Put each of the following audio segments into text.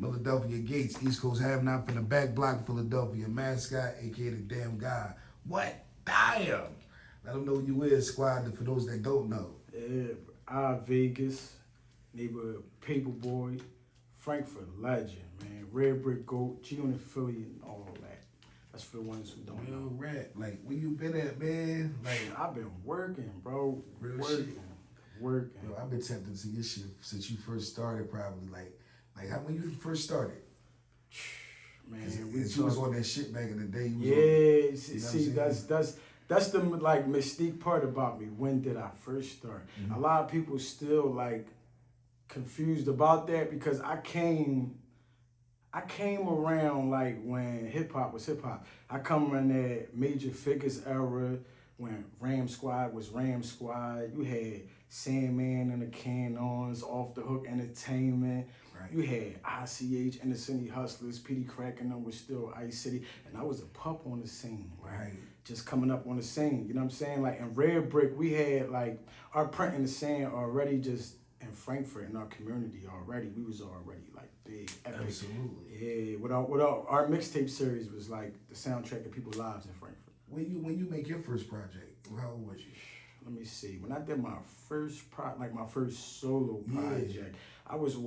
Philadelphia Gates, East Coast have not from the back block, Philadelphia mascot, aka the damn guy. What? Damn! Let them know who you is, squad, for those that don't know. Yeah, Ive Vegas, neighborhood paperboy, Frankford legend, man. Red Brick Goat, G on the Philly, and all that. That's for the ones who don't know. Rat, like, where you been at, man? Like, I've been working, bro. Real working. Yo, I've been tempted to see your shit since you first started, probably. Like how when you first started? Man, you was on that shit back in the day. Yeah, see, that's the like mystique part about me. When did I first start? Mm-hmm. A lot of people still like confused about that because I came around like when hip hop was hip hop. I come around that Major Figures era when Ram Squad was Ram Squad. You had Sandman and the Canons, Off the Hook Entertainment. Right. You had ICH and the City Hustlers, PD Crack and them was still Ice City. And I was a pup on the scene. Right. Just coming up on the scene. You know what I'm saying? Like in Red Brick, we had like our print in the sand already just in Frankfurt in our community already. We was already like big, epic. Absolutely. Yeah, what our mixtape series was like the soundtrack of people's lives in Frankfurt. When you make your first project, how old was you? Let me see. When I did my first my first solo project, I was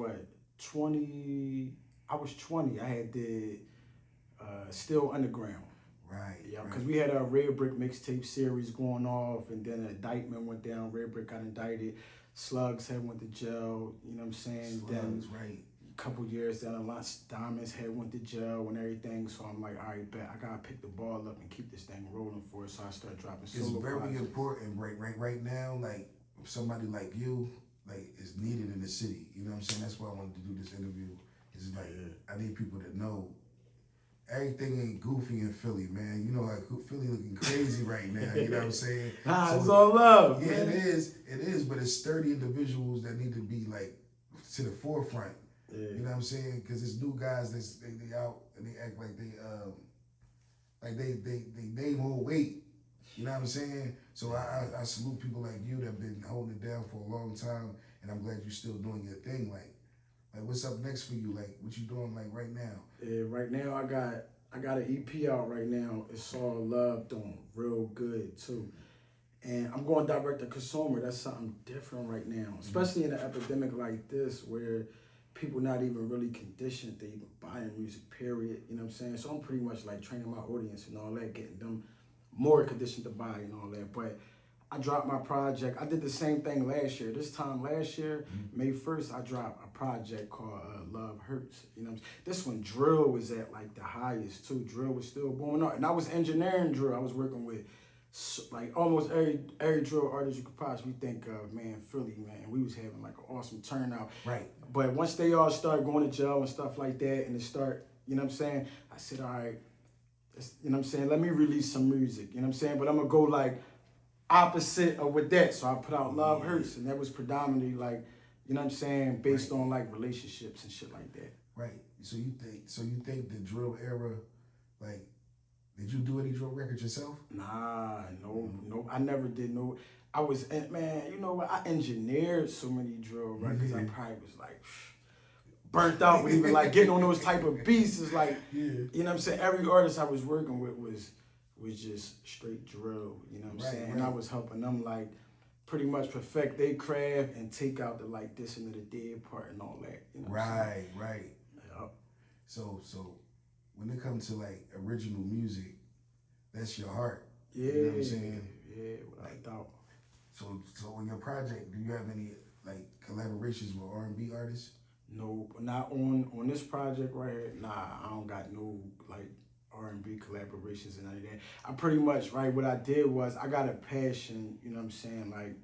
20. I was 20. I had did Still Underground. Right. Yeah, because we had a Red Brick mixtape series going off, and then an indictment went down. Red Brick got indicted. Slugs had went to jail. You know what I'm saying? Slugs, then right. A couple years down the line, Diamonds had went to jail and everything. So I'm like, all right, bet I gotta pick the ball up and keep this thing rolling for us. So I started dropping solo It's very projects. important right now. Like somebody like you, like is needed in the city. You know what I'm saying? That's why I wanted to do this interview. It's like I need people that know everything ain't goofy in Philly, man. You know, like Philly looking crazy right now. You know what I'm saying? Nah, it's all love. Yeah, man. it is. But it's sturdy individuals that need to be like to the forefront. Yeah. You know what I'm saying? Because it's new guys they out and they act like they name hold weight. You know what I'm saying? So I salute people like you that have been holding it down for a long time, and I'm glad you're still doing your thing. Like what's up next for you? Like what you doing like right now? Yeah, right now I got an EP out right now. It's all love, doing real good too. And I'm going direct to consumer. That's something different right now, especially in an epidemic like this where people not even really conditioned to even buying music, period. You know what I'm saying? So I'm pretty much like training my audience and all that, getting them more conditioned to buy and all that. But I dropped my project. I did the same thing last year. This time last year, May 1st, I dropped a project called Love Hurts. You know what I'm saying? This one, drill was at like the highest too. Drill was still going on. And I was engineering drill. I was working with like almost every drill artist you could possibly think of, man, Philly, man. We was having like an awesome turnout. Right. But once they all started going to jail and stuff like that, and they start, you know what I'm saying? I said, all right, you know what I'm saying? Let me release some music, you know what I'm saying? But I'm gonna go like opposite of with that. So I put out Love Hurts, and that was predominantly like, you know what I'm saying, based on like relationships and shit like that. Right. So you think the drill era, like, did you do any drill records yourself? Nah, no, I never did no. I was, man, you know what? I engineered so many drill records. I probably was like burnt out with even like getting on those type of beats. Is like, you know what I'm saying? Every artist I was working with was just straight drill. You know what I'm saying? Right. And I was helping them like pretty much perfect their craft and take out the like this and the dead part and all that. You know right. Yep. So when it comes to like original music, that's your heart. Yeah. You know what I'm saying? Yeah, without doubt. So on your project, do you have any like collaborations with R&B artists? No, not on this project right here. Nah, I don't got no like R&B collaborations and none of that. I pretty much, right, what I did was I got a passion, you know what I'm saying, like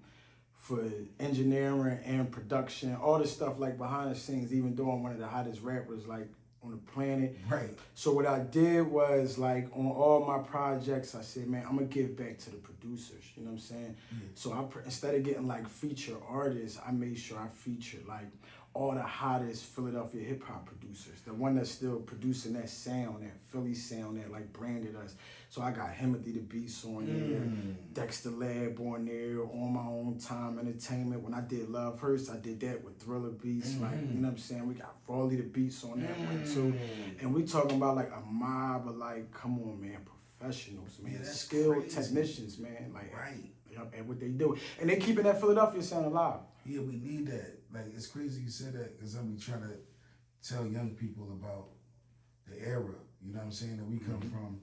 for engineering and production, all this stuff like behind the scenes, even though I'm one of the hottest rappers like on the planet. Right. So what I did was like on all my projects, I said, man, I'm gonna give back to the producers. You know what I'm saying? Yeah. So instead of getting like feature artists, I made sure I featured like all the hottest Philadelphia hip hop producers. The one that's still producing that sound, that Philly sound that like branded us. So I got Himothy the Beast on there, Dexter Lab on there, On My Own Time Entertainment. When I did Love Hurts, I did that with Thriller Beats. Like, you know what I'm saying? We got Rawley the Beats on that one too. And we talking about like a mob of like, come on man, professionals, man, skilled technicians, man. Like, and what they do. And they keeping that Philadelphia sound alive. Yeah, we need that. Like, it's crazy you said that because I'm trying to tell young people about the era, you know what I'm saying, that we come from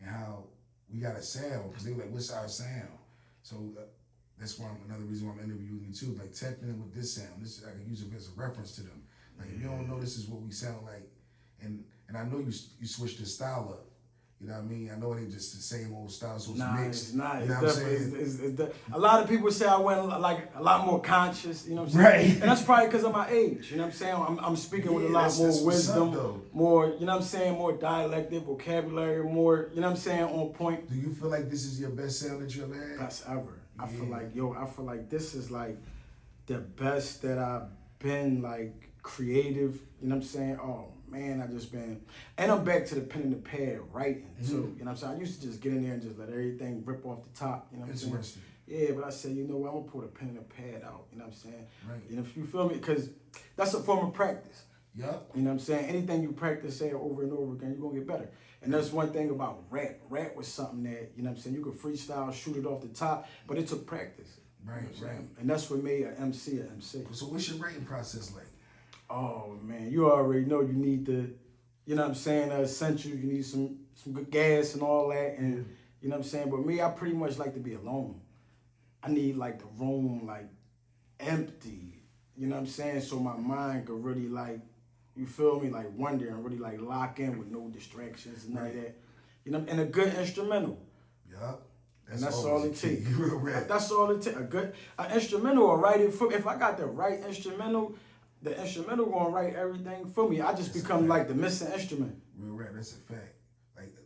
and how we got a sound, because they were like, what's our sound? So that's why another reason why I'm interviewing you too, like tapping in with this sound. This I can use it as a reference to them. Like, if you don't know this is what we sound like, and I know you switched the style up. You know what I mean? I know it ain't just the same old style, so it's mixed. It's not. You know what I'm saying? A lot of people say I went like a lot more conscious, you know what I'm saying? Right. And that's probably because of my age, you know what I'm saying? I'm speaking with a lot more wisdom, more, you know what I'm saying, more dialectic, vocabulary, more, you know what I'm saying, on point. Do you feel like this is your best sound that you ever had? Best ever. I feel like this is like the best that I've been, like, creative, you know what I'm saying? Oh man, I just been, and I'm back to the pen and the pad writing too. You know what I'm saying? I used to just get in there and just let everything rip off the top. You know what I'm saying? Yeah, but I said, you know what? I'm gonna pull the pen and the pad out. You know what I'm saying? Right. You know, if you feel me, because that's a form of practice. Yup. You know what I'm saying? Anything you practice, say it over and over again, you're gonna get better. And that's one thing about rap. Rap was something that, you know what I'm saying, you could freestyle, shoot it off the top, but it took practice. Right, you know right. And that's what made an MC an MC. So what's your writing process like? Oh man, you already know you need the, you know what I'm saying, essentials, you need some good gas and all that, and you know what I'm saying, but me, I pretty much like to be alone. I need like the room like empty, you know what I'm saying, so my mind could really like, you feel me, like wonder and really like lock in with no distractions and none of that, you know, and a good instrumental. Yup. And that's all it takes. Right. That's all it takes. An instrumental will write it for me. If I got the right instrumental, the instrumental gonna write everything for me. I just become like the missing instrument. Real rap, that's a fact.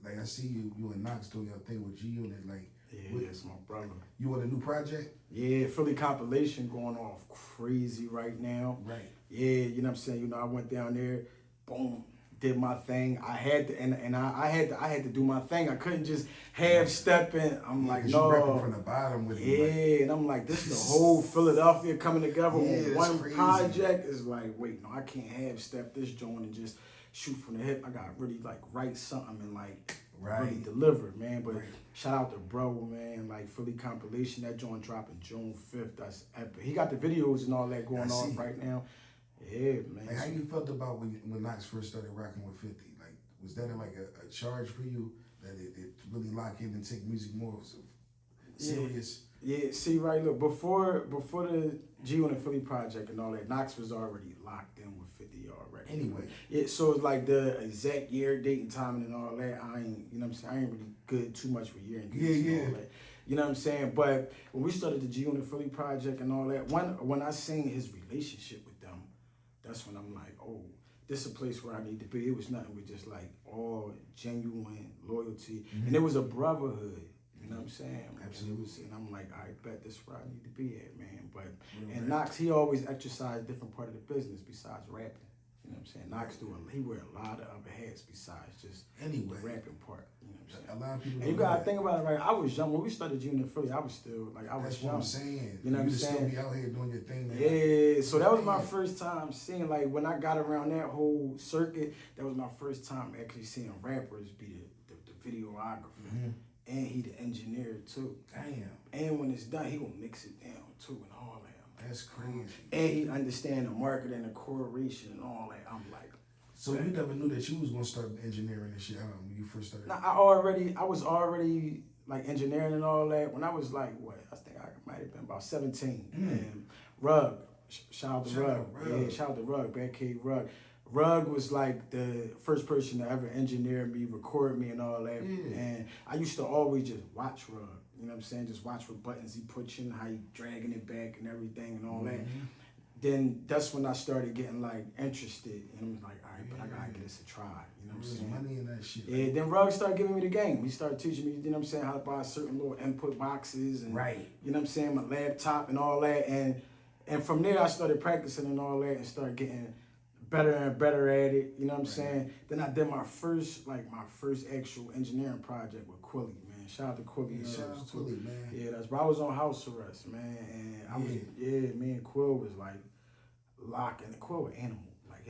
Like I see you and Knox doing your thing with G Unit. Like, yeah, it's my brother. You on a new project? Yeah, Philly compilation going off crazy right now. Right. Yeah, you know what I'm saying. You know, I went down there, boom, did my thing. I had to, and I had to do my thing. I couldn't just half step in. I'm like, no. You rapping from the bottom with it. And I'm like, this is the whole Philadelphia coming together on one crazy. project. It's like, wait, no, I can't half step this joint and just shoot from the hip. I gotta really like write something and like really deliver, man. But shout out to bro, man. Like Philly compilation, that joint dropping June 5th. That's epic. He got the videos and all that going on right now. Yeah, man. Like, how you felt about when Knox first started rocking with 50? Like, was that like a charge for you that it really lock in and take music more serious? Yeah, see, right, look, before the G on the Philly project and all that, Knox was already locked in with 50 already. Anyway. Yeah, so it's like the exact year, date, and timing and all that, I ain't, you know what I'm saying, I ain't really good too much with year and dates and all that. You know what I'm saying? But when we started the G on the Philly project and all that, when I seen his relationship with them, that's when I'm like, oh, this is a place where I need to be. It was nothing but just like all genuine loyalty. And it was a brotherhood. You know what I'm saying? Absolutely. And I'm like, I bet this is where I need to be at, man. But and Knox, he always exercised different part of the business besides rapping. You know what I'm saying? Knox he wear a lot of other hats besides just the rapping part. You know what I'm saying? A lot of people. And you gotta think about it, right? I was young when we started Junior Philly. I was still like I was That's young. what I'm saying. You know what I'm saying? Still be out here doing your thing, man. Yeah, so that was my first time seeing, like, when I got around that whole circuit, that was my first time actually seeing rappers be the videographer. And he the engineer too. Damn. And when it's done, he gonna mix it down too and all that. That's crazy. And he understand the market and the correlation and all that. I'm like, so you never knew that you was gonna start engineering and shit when you first started? Nah, I was already like engineering and all that when I was like, what? I think I might have been about 17. And Rug, shout out to Rug. Yeah, shout out to Rug, Bad Cave Rug. Rug was like the first person to ever engineer me, record me and all that. And I used to always just watch Rug. You know what I'm saying? Just watch what buttons he pushing, how he dragging it back and everything and all that. Then that's when I started getting like interested. And I'm like, all right, but I gotta give this a try. You know what I'm saying? Money in that shit. Yeah, then Rug started giving me the game. He started teaching me, you know what I'm saying, how to buy certain little input boxes and you know what I'm saying, my laptop and all that. And And from there, I started practicing and all that and started getting better and better at it. You know what I'm saying? Then I did my first actual engineering project with Quilly, man. Shout out to Quilly. Yeah, shout out to Quilly, man. Yeah, I was on house arrest, man. And me and Quill was like locking. And Quill was animal.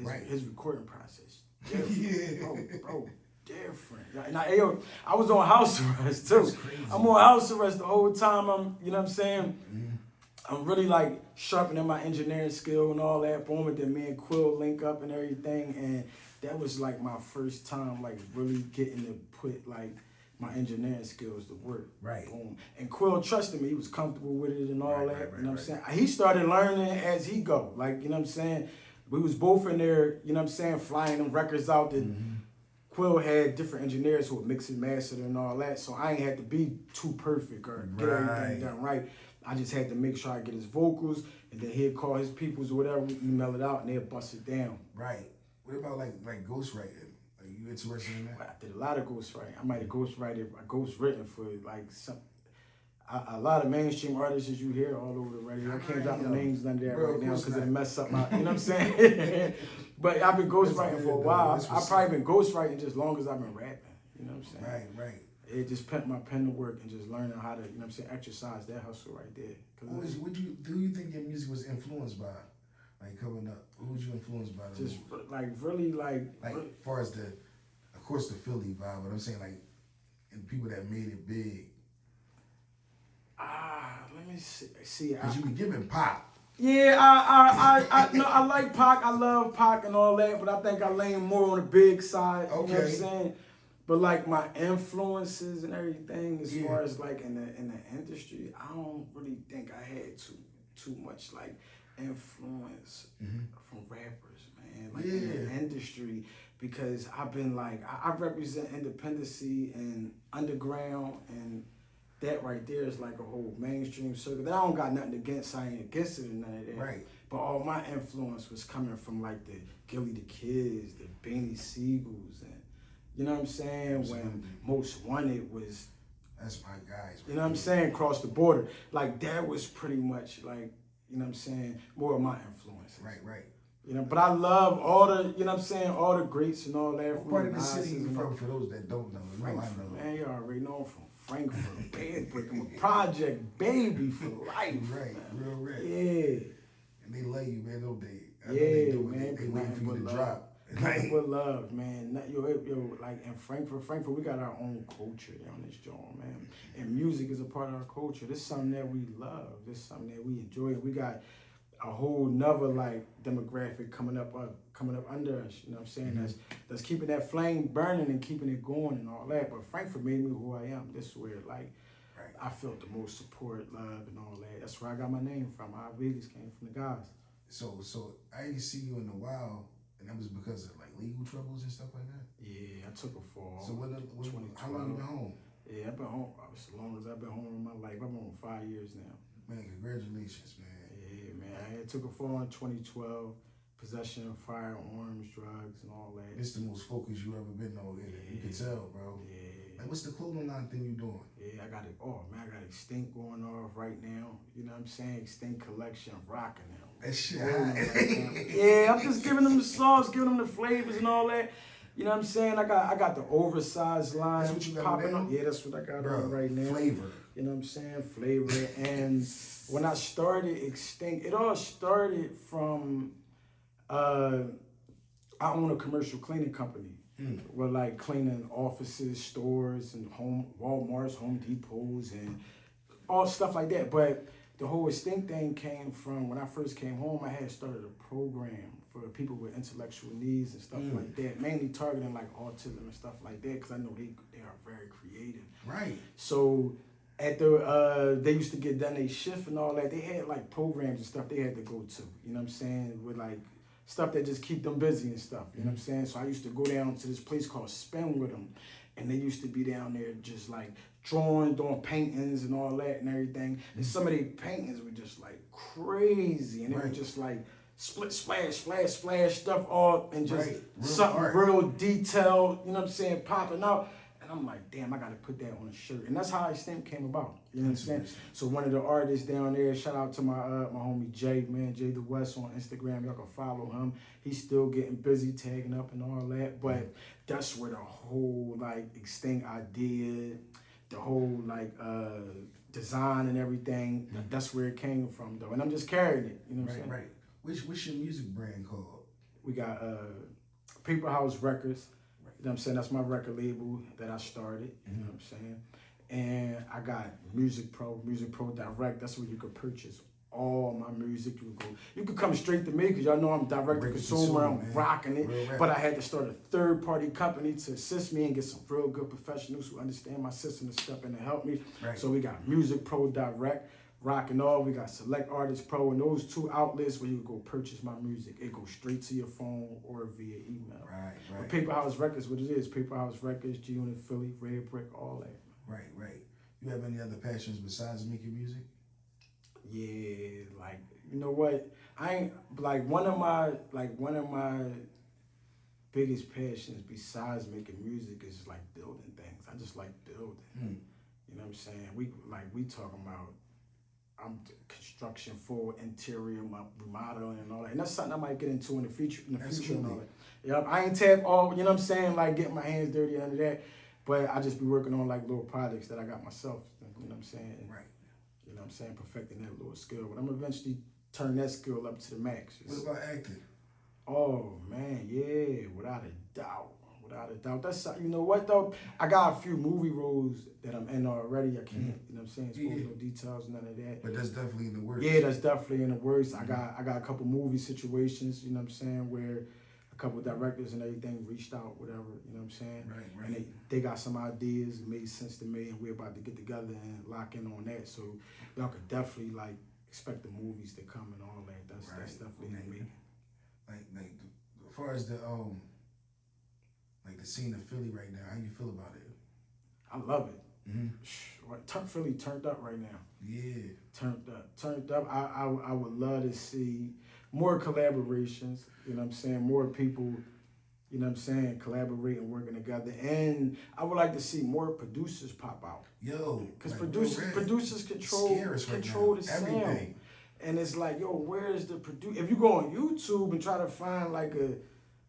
Like his recording process. Different. Bro, different. And I was on house arrest too. I'm on house arrest the whole time. You know what I'm saying? I'm really like sharpening my engineering skill and all that. Boom, and then me and Quill link up and everything. And that was like my first time like really getting to put like my engineering skills to work. Right. Boom. And Quill trusted me. He was comfortable with it and all that. You know what I'm saying? He started learning as he go. Like, you know what I'm saying? We was both in there, you know what I'm saying, flying them records out that Quill had different engineers who would mix and master and all that. So I ain't had to be too perfect or get everything done right. I just had to make sure I get his vocals, and then he'd call his peoples or whatever, we email it out, and they'd bust it down. Right. What about like ghostwriting? Are you interested in that? I did a lot of ghostwriting. I might have ghostwritten for like a lot of mainstream artists as you hear all over the radio. I can't drop the names under there right now because it'll mess up my, you know what I'm saying? But I've been ghostwriting for a while. I've probably been ghostwriting just as long as I've been rapping. You know what I'm saying? Right. It just put my pen to work and just learning how to, you know what I'm saying, exercise that hustle right there. Do you think your music was influenced by, like coming up? Who was you influeed by? Just like really like as far as of course the Philly vibe, but I'm saying like, and people that made it big. Let me see. Because you be giving pop. Yeah, I like Pac. I love Pac and all that, but I think I lean more on the big side. You know what I'm saying? But like my influences and everything, as far as like in the industry, I don't really think I had too much like influence from rappers, man. Like in the industry, because I've been like I represent independency and underground, and that right there is like a whole mainstream circuit. I don't got nothing against. I ain't against it or none of that. Right. But all my influence was coming from like the Gilly the Kids, the Beanie Siegels, and you know what I'm saying? Absolutely. When Most Wanted was, that's my guys. You know what I'm saying? Cross the border. Like that was pretty much like, you know what I'm saying? More of my influence. Right. You know, but I love all the, you know what I'm saying? All the greats and all that. What part of the city you from, for those that don't know? Frankford, man, you already know I'm from Frankford. Bedbrick. I'm a project baby for life. Right, man. real rap. Yeah. And they love you, man, don't they? I know they do. Man, they waiting for you to drop. Nothing but love, man. Yo, like in Frankfurt, we got our own culture on this joint, man. And music is a part of our culture. This is something that we love. This is something that we enjoy. We got a whole nother like demographic coming up under us. You know what I'm saying? That's keeping that flame burning and keeping it going and all that. But Frankfurt made me who I am. This is where like I felt the most support, love, and all that. That's where I got my name from. Ive Vegas came from the guys. So I didn't see you in a while. And that was because of like legal troubles and stuff like that? Yeah, I took a fall. So how long you been home? Yeah, I've been home as long as I've been home in my life. I've been home 5 years now. Man, congratulations, man. Yeah, man. I took a fall in 2012. Possession of firearms, drugs, and all that. This the most focused you ever been on. You can tell, bro. Yeah. Like, what's the clothing line thing you doing? Yeah, I got it. Oh, man, I got Extinct going off right now. You know what I'm saying? Extinct collection, rocking them. That shit right yeah, I'm just giving them the sauce, giving them the flavors and all that. You know what I'm saying? I got the oversized line. That's what you got popping up. Yeah, that's what I got on right now. Flavor. You know what I'm saying? Flavor. And when I started Extinct, it all started from I own a commercial cleaning company. We're like cleaning offices, stores, and Walmarts, Home Depots, and all stuff like that. But the whole Extinct thing came from when I first came home. I had started a program for people with intellectual needs and stuff like that, mainly targeting like autism and stuff like that, because I know they are very creative. Right. So at they used to get done their shift and all that. They had like programs and stuff they had to go to. You know what I'm saying? With like stuff that just keep them busy and stuff. You know what I'm saying? So I used to go down to this place called Spin with them, and they used to be down there just like doing paintings and all that and everything. And some of their paintings were just like crazy, and they were just like split, splash stuff all, and just something real detailed, you know what I'm saying, popping out. And I'm like, damn, I gotta put that on a shirt. And that's how Stamp came about. You know what I'm saying? So one of the artists down there, shout out to my my homie Jay, man, Jay the West on Instagram. Y'all can follow him. He's still getting busy tagging up and all that. But that's where the whole like Extinct idea, the whole like design and everything, that's where it came from though. And I'm just carrying it. You know what I'm saying? Right. What's your music brand called? We got Paper House Records. You know what I'm saying? That's my record label that I started. You know what I'm saying? And I got Music Pro Direct. That's where you could purchase all my music. You could come straight to me because y'all know I'm direct to consumer. I'm rocking it. But I had to start a third-party company to assist me and get some real good professionals who understand my system to step in and help me. Right. So we got Music Pro Direct. Rocking all, we got Select Artist Pro, and those two outlets where you go purchase my music. It goes straight to your phone or via email. Right. But Paper House Records, what it is, Paper House Records, G-Unit Philly, Red Brick, all that. Right. You have any other passions besides making music? Yeah, like, you know what? I ain't, like, one of my biggest passions besides making music is like building things. I just like building. You know what I'm saying? We talking about, I'm construction for interior, my remodeling and all that. And that's something I might get into in the future and all that. Yep, I ain't tap all, you know what I'm saying, like getting my hands dirty under that. But I just be working on like little projects that I got myself, you know what I'm saying? Right. You know what I'm saying? Perfecting that little skill. But I'm eventually turn that skill up to the max. What about acting? Oh man, yeah, without a doubt. That's, you know what though? I got a few movie roles that I'm in already. I can't, you know what I'm saying? Expose no details, none of that. But that's definitely in the works. Yeah, that's definitely in the works. I got a couple movie situations, you know what I'm saying, where a couple directors and everything reached out, whatever, you know what I'm saying? Right. And they got some ideas, it made sense to me, and we're about to get together and lock in on that. So y'all could definitely like expect the movies to come and all that. That's definitely in me. Like as far as the like the scene of Philly right now, how you feel about it? I love it. Philly turned up right now. Yeah. Turned up. I would love to see more collaborations, you know what I'm saying? More people, you know what I'm saying, collaborating, working together. And I would like to see more producers pop out. Yo. Because like producers control the sound. Everything. And it's like, yo, where's the producer? If you go on YouTube and try to find like a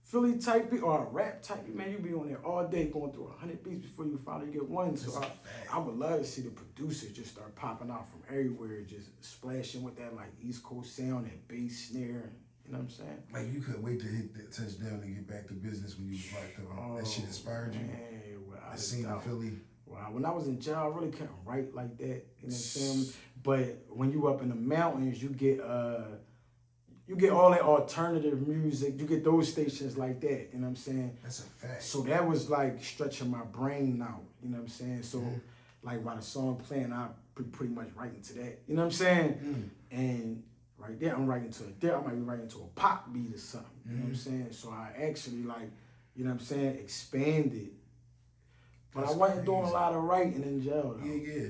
Philly type beat or a rap type beat, man, you be on there all day going through 100 beats before you finally get one. So I would love to see the producers just start popping out from everywhere, just splashing with that like East Coast sound, that bass snare, you know what I'm saying? Like you couldn't wait to hit that touchdown and get back to business when you was locked up. That shit inspired you. Man, The scene of Philly. Wow, when I was in jail, I really couldn't write like that, you know what I'm saying? But when you up in the mountains, you get all that alternative music. You get those stations like that, you know what I'm saying? That's a fact. So that was like stretching my brain out, you know what I'm saying? So like while the song playing, I pretty much writing to that, you know what I'm saying? And right there, I'm writing to it there. I might be writing to a pop beat or something, you know what I'm saying? So I actually like, you know what I'm saying, expanded. But I wasn't doing a lot of writing in jail though. Yeah.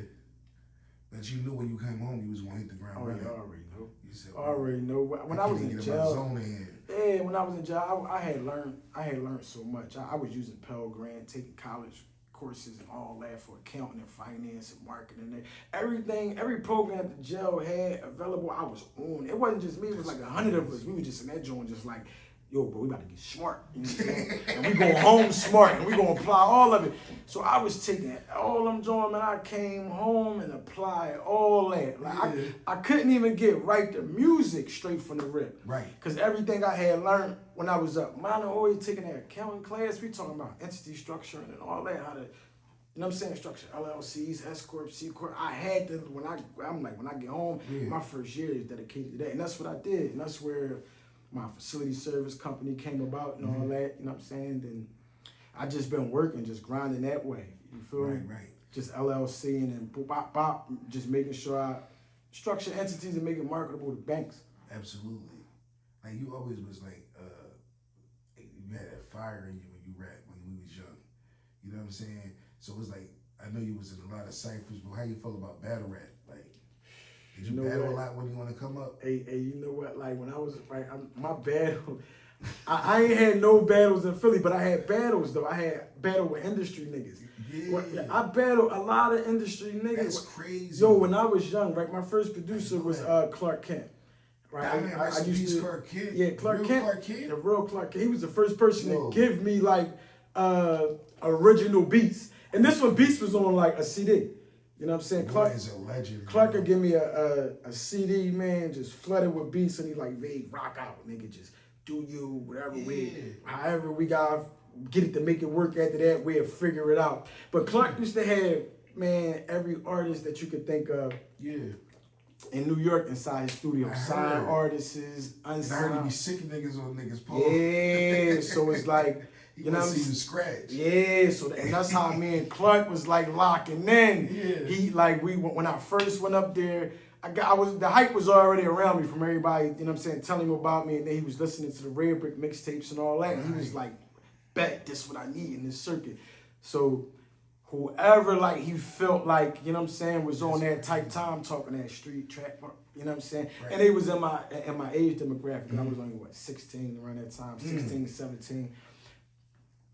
But you knew when you came home, you was gonna hit the ground running. I already know. You said, already know. When I was in jail, when I was in jail, I had learned so much. I was using Pell Grant, taking college courses and all that for accounting and finance and marketing. Everything, every program that the jail had available, I was on. It wasn't just me. It was like 100 of us. We were just in that joint, just like, yo, bro, we about to get smart. You know what I'm saying? And we going home smart, and we going to apply all of it. So I was taking all them joints, and I came home and applied all that. Like I couldn't even get right the music straight from the rip. Right. Because everything I had learned when I was up, mine always taking that accounting class. We talking about entity structure and all that, how to, you know what I'm saying, structure LLCs, S Corp, C Corp. I had to, when I get home, my first year is dedicated to that. And that's what I did. And that's where my facility service company came about and all that, you know what I'm saying? Then I just been working, just grinding that way. You feel me? Right. Just LLC and then bop, bop, just making sure I structure entities and make it marketable to banks. Absolutely. Like you always was like, you had that fire in you when you rap when we was young. You know what I'm saying? So it was like, I know you was in a lot of ciphers, but how you feel about battle rap? Like, did you battle a lot when you want to come up? Hey, you know what? Like when I was my battle, I ain't had no battles in Philly, but I had battles though. I had battle with industry niggas. Yeah. I battled a lot of industry niggas. That's crazy. Yo, when I was young, right, my first producer was Clark Kent. Right, I used to Clark Kent. Yeah, Clark Kent. Clark Kent? The real Clark Kent. He was the first person to give me like original beats. And this one beats was on like a CD. You know what I'm saying? Clark is a legend. Clark could give me a CD, man, just flooded with beats, and he like, Vig, rock out, nigga, just do you, whatever however we got get it to make it work after that, we'll figure it out. But Clark used to have, man, every artist that you could think of. Yeah. In New York inside his studio. Signed artists, unsigned. And I heard he be sick niggas on niggas' pole. Yeah, so it's like, you know what I'm saying? Scratch. Yeah, so and that's how me and Clark was like locking in. Yeah. He like when I first went up there, the hype was already around me from everybody, you know what I'm saying, telling him about me, and then he was listening to the Red Brick mixtapes and all that. And he was like, bet this what I need in this circuit. So whoever like he felt like, you know what I'm saying, was on that type time talking that street trap, you know what I'm saying? Right. And they was in my age demographic. I was only 16 around that time, 16, 17.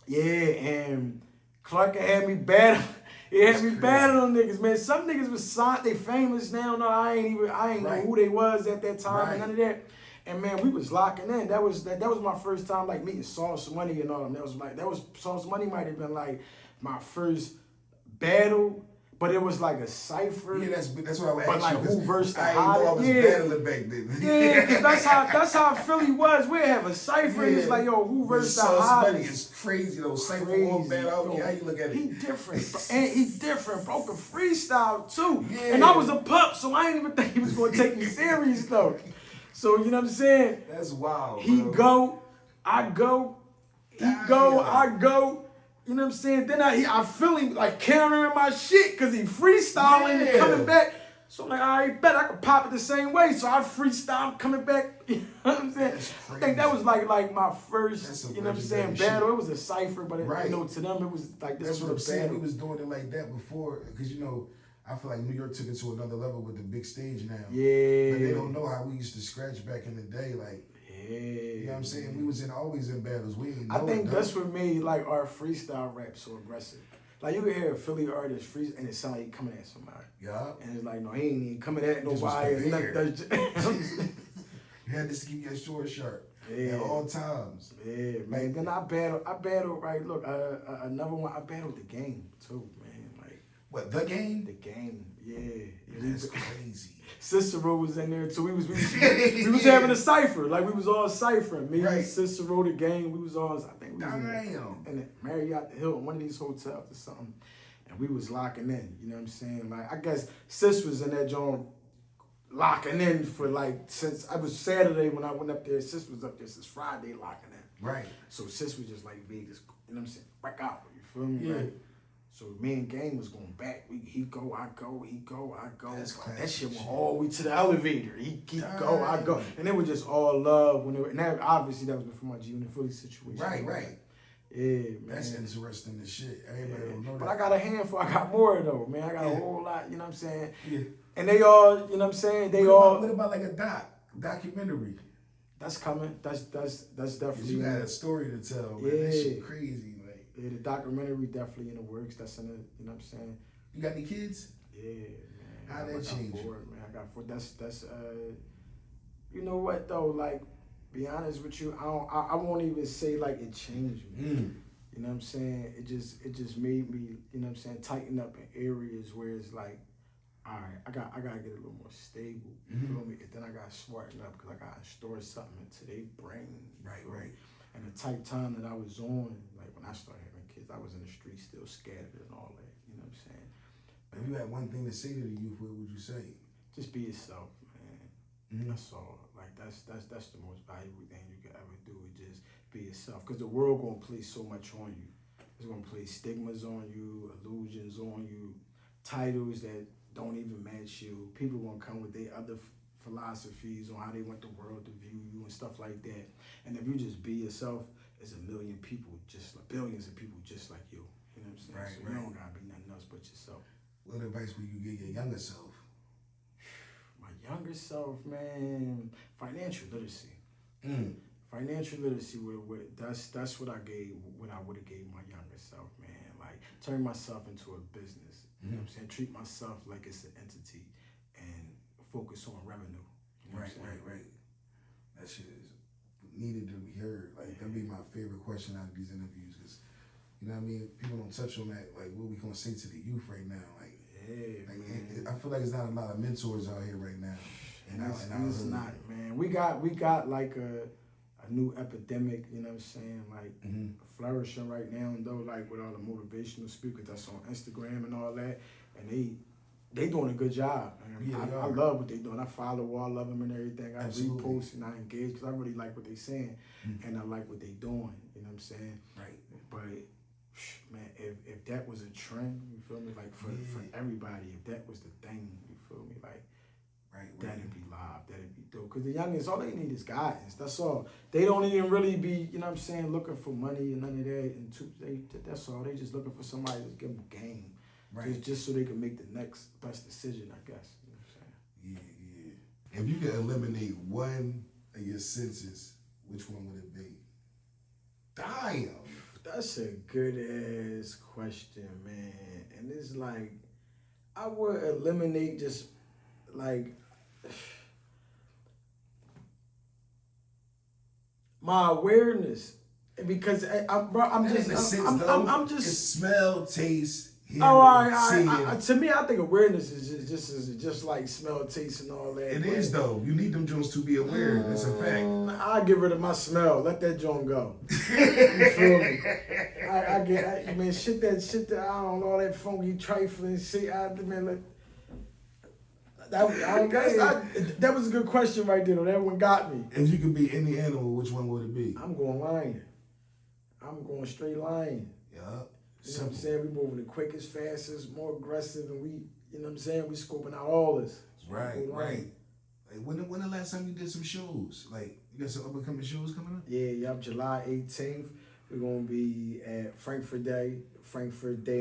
Yeah, and Clark had me battle. He had me battling niggas, man. Some niggas was signed, they famous now. No, I ain't know who they was at that time and none of that. And man, we was locking in. That was my first time like meeting Sauce Money and all them. That was Sauce Money might have been like my first battle, but it was like a cipher. Yeah, that's what I was asking. But like who versed the hottest? I was battling back then. Yeah, cause that's how Philly was. We have a cipher. And it's like, yo, who versed the hottest? Money is crazy though. Cipher on battle. How you look at it? He different, bro. And he different, bro. Can freestyle too. Yeah. And I was a pup, so I didn't even think he was gonna take me serious though. So you know what I'm saying? That's wild. He go, I go, I go. You know what I'm saying? Then I feel him like countering my shit because he freestyling and coming back. So I'm like, all right, bet I could pop it the same way. So I freestyle coming back. You know what I'm saying? I think that was like my first, you know what I'm saying, battle. It was a cipher, but you know, to them it was like this. That's was what I'm saying. battle. We was doing it like that before because you know, I feel like New York took it to another level with the big stage now. Yeah. But they don't know how we used to scratch back in the day, like. Yeah. You know what I'm saying? We was always in battles. We ain't know I think that's what what made like our freestyle rap so aggressive. Like you can hear a Philly artist freestyle and it sound like he coming at somebody. Yeah. And it's like, no, he ain't even coming at nobody. You had to keep your short sharp at all times. Yeah, man. Then I battled, right, look, another one, I battled the game too, man. Like what, the game? The game, yeah. That's crazy. Cicero was in there too. We was having a cipher. Like we was all ciphering. Me, Cicero, the gang, we was all, I think we was in the Marriott Hilton, one of these hotels or something. And we was locking in, you know what I'm saying? Like I guess Cis was in that joint locking in for like, since I was Saturday when I went up there, Cis was up there since Friday locking in. Right. So Cis was just like Vegas, you know what I'm saying? Back out, you feel me? Yeah. Right? So me and Gang was going back. He go, I go, he go, I go. That shit went all the way to the elevator. He go, I go. And it was just all love. And that, obviously that was before my G Unit Philly situation. Right. Yeah, man. That's interesting as shit. Everybody don't know that. But I got a handful. I got more though, man. I got a whole lot, you know what I'm saying? Yeah. And they all, you know what I'm saying? What about like a documentary? That's coming. That's definitely. You got a story to tell, man. Yeah. That shit crazy. Yeah, the documentary definitely in the works. That's in the, you know what I'm saying? You got any kids? Yeah, man. How that changed? I got 4. That's you know what though? Like, be honest with you, I won't even say like it changed me. You know what I'm saying? It just made me, you know what I'm saying, tighten up in areas where it's like, all right, I gotta get a little more stable. You feel me? And then I gotta smarten up because I gotta store something into their brain. Right. And the type time that I was on, like when I started having kids, I was in the street still scattered and all that. You know what I'm saying? If you had one thing to say to the youth, what would you say? Just be yourself, man. That's all. Like that's the most valuable thing you could ever do. Is just be yourself. Because the world gonna place so much on you. It's gonna place stigmas on you, illusions on you, titles that don't even match you. People gonna come with their other philosophies on how they want the world to view you and stuff like that. And if you just be yourself, there's a million people, billions of people just like you. You know what I'm saying? Right, so you don't gotta be nothing else but yourself. What advice would you give your younger self? My younger self, man, financial literacy. Financial literacy, that's what I gave, what I would have gave my younger self, man. Like, turn myself into a business. You know what I'm saying? Treat myself like it's an entity and focus on revenue. You know Right. That shit is needed to be heard. Like, that'd be my favorite question out of these interviews. Cause, you know what I mean? People don't touch on that. Like, what we gonna say to the youth right now? Like, man. I feel like there's not a lot of mentors out here right now. It's not, man. We got like a new epidemic, you know what I'm saying, like flourishing right now, though, like with all the motivational speakers that's on Instagram and all that, and they doing a good job. I love what they doing. I follow all of them and everything. I repost and I engage because I really like what they saying, and I like what they doing. You know what I'm saying? Right. But man, if that was a trend, you feel me? Like for everybody, if that was the thing, you feel me? Like. That'd be live. That'd be dope. Because the youngins, all they need is guidance. That's all. They don't even really be, you know what I'm saying, looking for money and none of that. And that's all. They just looking for somebody to give them game. Right. Just so they can make the next best decision, I guess. You know what I'm saying? Yeah. If you could eliminate one of your senses, which one would it be? Damn. That's a good ass question, man. And it's like, I would eliminate just like my awareness, because I'm just smell, taste. Hear, all right. To me, I think awareness is just like smell, taste, and all that. It is though. You need them joints to be aware. That's a fact. I get rid of my smell. Let that joint go. You feel me? I mean, shit that I don't know, all that funky trifling shit. That was a good question right there, though. That one got me. If you could be any animal, which one would it be? I'm going lion. I'm going straight lion. Yeah. You know what I'm saying? We moving the quickest, fastest, more aggressive, and we, you know what I'm saying? We scoping out all this. So right. Like, when the last time you did some shows? Like, you got some up-and-coming shows coming up? Yeah, July 18th. We're going to be at Frankford Day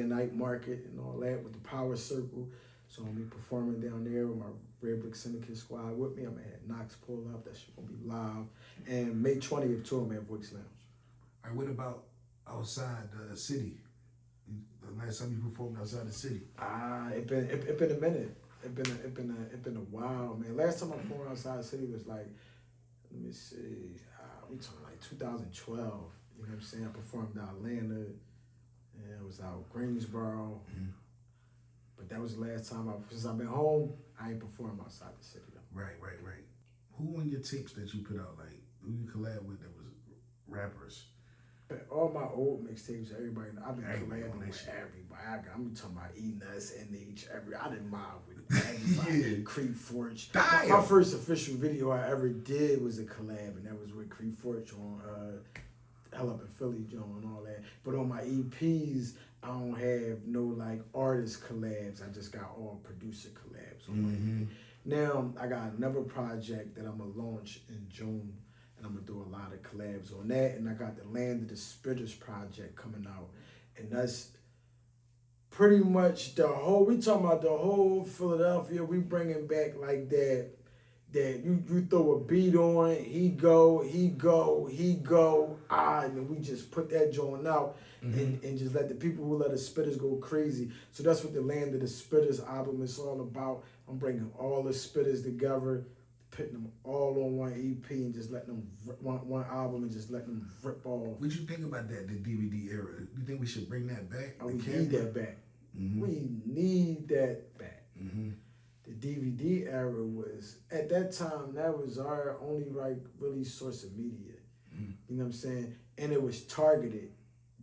and Night Market and all that with the Power Circle. So I'm going to be performing down there with my Red Brick Syndicate squad with me. I'm going to have Knox pull up. That shit going to be live. And May 20th, too, I'm at Voice Lounge. All right, what about outside the city? The last time you performed outside the city? It been a minute. It been a while, man. Last time I performed outside the city was like, let me see, we talking like 2012. You know what I'm saying? I performed out Atlanta, and it was out Greensboro. But that was the last time since I've been home, I ain't performed outside the city though. Right. Who on your tapes that you put out, like, who you collab with that was rappers? All my old mixtapes, everybody, I've been collabing with everybody. I'm talking about E-Nuts, NH, I didn't mind with everybody. Creed Forge. My first official video I ever did was a collab, and that was with Creed Forge on Hell Up in Philly, Joe, and all that. But on my EPs, I don't have no like artist collabs. I just got all producer collabs on my EP. Now I got another project that I'm gonna launch in June. And I'm gonna do a lot of collabs on that. And I got the Land of the Spitters project coming out. And that's pretty much we talking about the whole Philadelphia. We bringing back like that you throw a beat on, he go, and then we just put that joint out and just let the people who let the spitters go crazy. So that's what the Land of the Spitters album is all about. I'm bringing all the spitters together, putting them all on one EP and just letting them one album and just letting them rip off. What you think about that, the DVD era? You think we should bring that back? We need that back. We need that back. The DVD era was, at that time, that was our only really source of media. You know what I'm saying? And it was targeted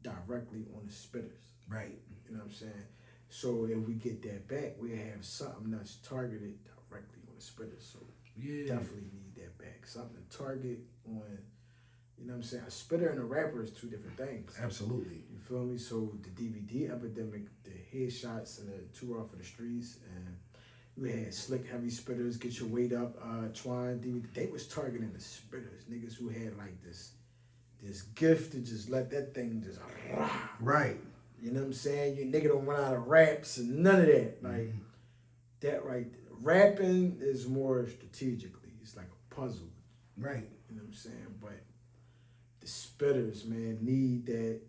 directly on the spitters. Right. You know what I'm saying? So if we get that back, we have something that's targeted directly on the spitters. So definitely need that back. Something to target on, you know what I'm saying? A spitter and a rapper is two different things. Absolutely. You feel me? So the DVD epidemic, the headshots and the tour off of the streets, and we had slick heavy spitters, Get Your Weight Up, Twine, DVD. They was targeting the spitters, niggas who had like this gift to just let that thing just right. You know what I'm saying? You nigga don't run out of raps and none of that. Like that right there. Rapping is more strategically. It's like a puzzle. Right. You know what I'm saying? But spitters, man, need that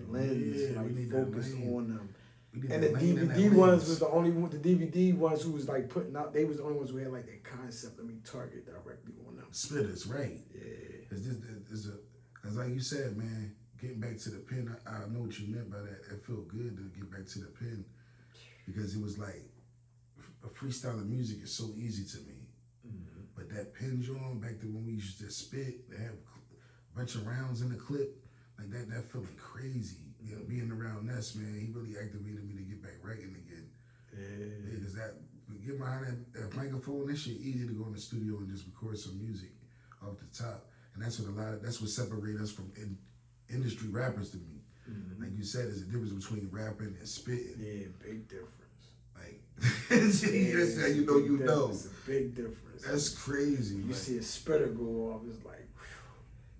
lens, Yeah, we need that focused lane. on them. We need And the that lane and that DVD ones lens. was the only one. The DVD ones who was like putting out. They was the only ones who had like that concept. Let me target directly on them. Spitters, right? Yeah. Cause like you said, man, getting back to the pen, I know what you meant by that. It felt good to get back to the pen because it was like freestyling music is so easy to me. Mm-hmm. But that pen joint back to when we used to spit, they have a bunch of rounds in the clip, like that feeling crazy. You know, being around Ness, man, he really activated me to get back writing again. Yeah, because get behind that microphone, that shit easy to go in the studio and just record some music off the top. And that's what separates us from industry rappers to me. Mm-hmm. Like you said, there's a difference between rapping and spitting. Yeah, big difference. Like, that's how you know you know. It's a big difference. That's crazy. You see a spitter go off, it's like,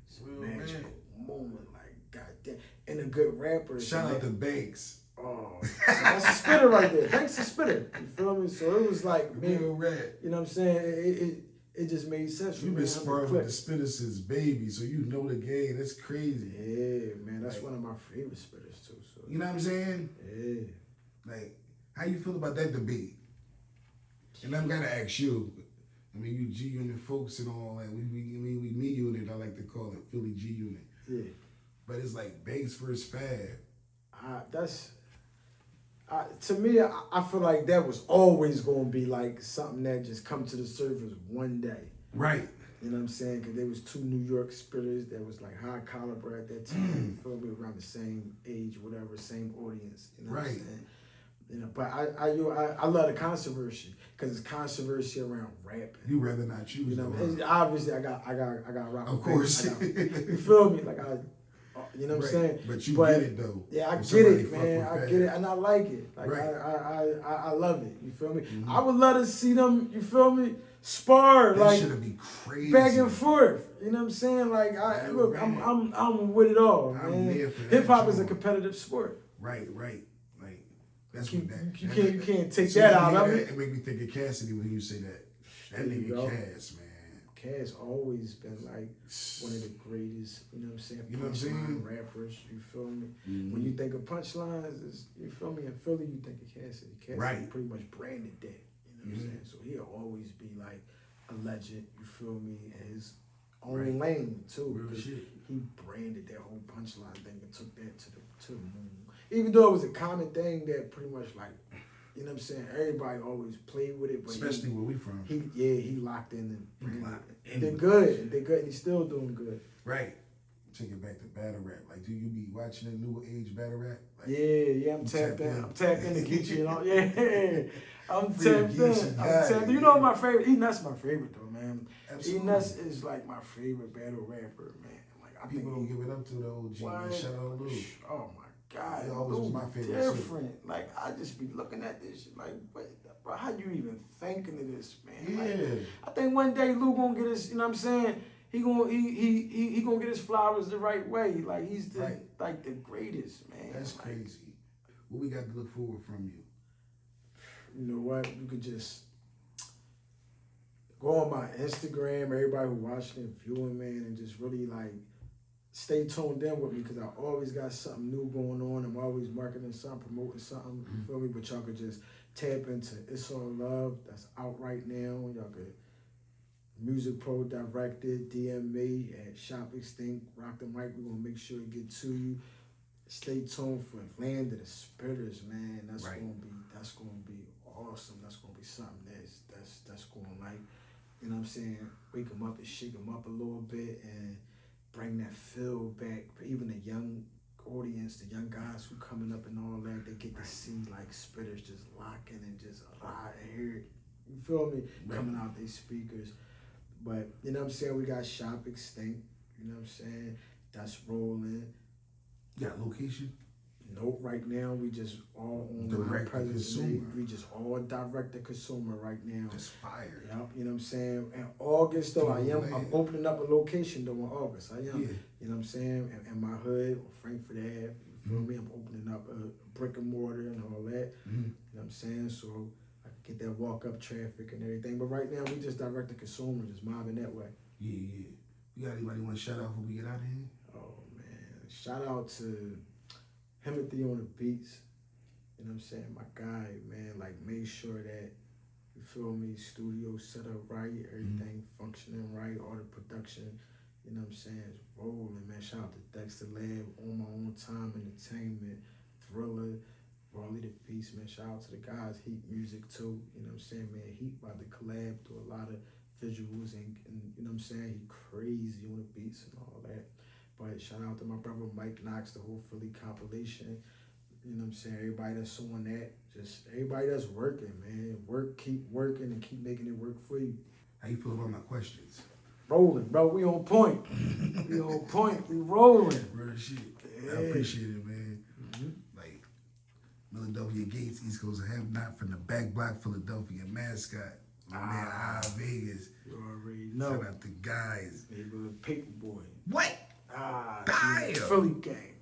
it's a magical moment. Like, goddamn. And a good rapper. Shout out to Banks. Oh, so that's a spitter right there. Banks a spitter. You feel me? So it was like, man, you know what I'm saying? It just made sense. You've been sparring with the spitters since baby, so you know the game. That's crazy. Yeah, man, that's one of my favorite spitters too. So you know what I'm saying? Yeah. Like, how you feel about that debate? And I'm gonna ask you. I mean, you G Unit folks and all that. We me unit. I like to call it Philly G Unit. Yeah. But it's like Banks versus Fab. To me, I feel like that was always going to be like something that just come to the surface one day. Right. You know what I'm saying? Because there was two New York spitters that was like high caliber at that time. You feel me? Around the same age, whatever, same audience. You know what I'm saying? You know, but I love the controversy because it's controversy around rapping. You rather not choose. You know, obviously I got rock. Of course. You feel me? Like you know what I'm saying? But get it though. Yeah, I get it, man. I get it, and I like it. Like I love it. You feel me? Mm-hmm. I would love to see them. You feel me? Spar that like should be crazy. Back and forth. You know what I'm saying? Like I'm with it all, man. I'm there for that. Hip hop is a competitive sport. Right. Like that's you what you can't take that out of it. It make me think of Cassidy when you say that. That nigga Cass, man. Cass always been like one of the greatest, you know what I'm saying? You know what I'm saying? Rappers, you feel me? Mm-hmm. When you think of punchlines, you feel me? In Philly, you think of Cassidy. Cassidy pretty much branded that, you know what I'm saying? So he'll always be like a legend, you feel me? In his own lane too. Because he branded that whole punchline thing and took that to the moon. Even though it was a common thing that pretty much like, you know what I'm saying? Everybody always played with it, but especially where we from. He locked in and they're good. They're good, and he's still doing good. Right. Take it back to battle rap. Like, do you be watching the new age battle rap? Like, yeah, I'm tapped in. I'm tapped in to get you, know. Yeah, I'm tapped in. You know my favorite. E-Nuts my favorite though, man. E-Nuts is like my favorite battle rapper, man. Like people don't give it up to the OG. Man. Shout out Lou. Oh my God, he always was my favorite. Different. Like I just be looking at this shit like, bro, how you even thinking of this, man? Yeah. Like, I think one day Lou gonna get his. You know what I'm saying? He gonna get his flowers the right way. Like he's like the greatest, man. That's crazy. What we got to look forward from you? You know what? You could just go on my Instagram. Everybody who watching and viewing, man, and just really like. Stay tuned in with me because I always got something new going on. I'm always marketing something, promoting something. You feel me? But y'all could just tap into It's All Love. That's out right now. Y'all could Music Pro directed, DM me at Shop Extinct. Rock the mic. We're gonna make sure it get to you. Stay tuned for Land of the Spitters, man. That's gonna be awesome. That's gonna be something that's gonna like, you know what I'm saying, wake them up and shake them up a little bit and bring that feel back for even the young audience, the young guys who coming up and all that. They get to see like spitters just locking and just hear it. You feel me? Coming out these speakers. But you know what I'm saying? We got Shop Extinct. You know what I'm saying? That's rolling. Got location? Nope, right now we just all on direct to consumer. We just all direct to consumer right now. That's fire. Yep, you know what I'm saying? In August though, I'm opening up a location though in August. I am. Yeah. You know what I'm saying? In my hood, on Frankford Ave. You feel me? I'm opening up a brick and mortar and all that. You know what I'm saying? So I can get that walk up traffic and everything. But right now we just direct to consumer, just mobbing that way. Yeah. You got anybody want to shout out before we get out of here? Oh man, shout out to Timothy on the beats. You know what I'm saying? My guy, man, like made sure that, you feel me, studio set up right, everything functioning right, all the production, you know what I'm saying, is rolling, man. Shout out to Dexter Lab, On My Own Time Entertainment, Thriller, Raleigh the Beast, man. Shout out to the guys, Heat Music too, you know what I'm saying, man. Heat about to collab, do a lot of visuals and you know what I'm saying, he crazy on the beats and all that. But shout out to my brother Mike Knox, the whole Philly compilation. You know what I'm saying? Everybody that's on that, just everybody that's working, man. Keep working and keep making it work for you. How you feel about my questions? Rolling, bro. We on point. We on point. We rolling. Real shit. Yeah. I appreciate it, man. Like, Philadelphia Gates, East Coast Have Not from the back block, Philadelphia mascot. My man Ive Vegas. You already know. Shout out to guys. Neighborhood Paperboy. What? Damn. Philly gang.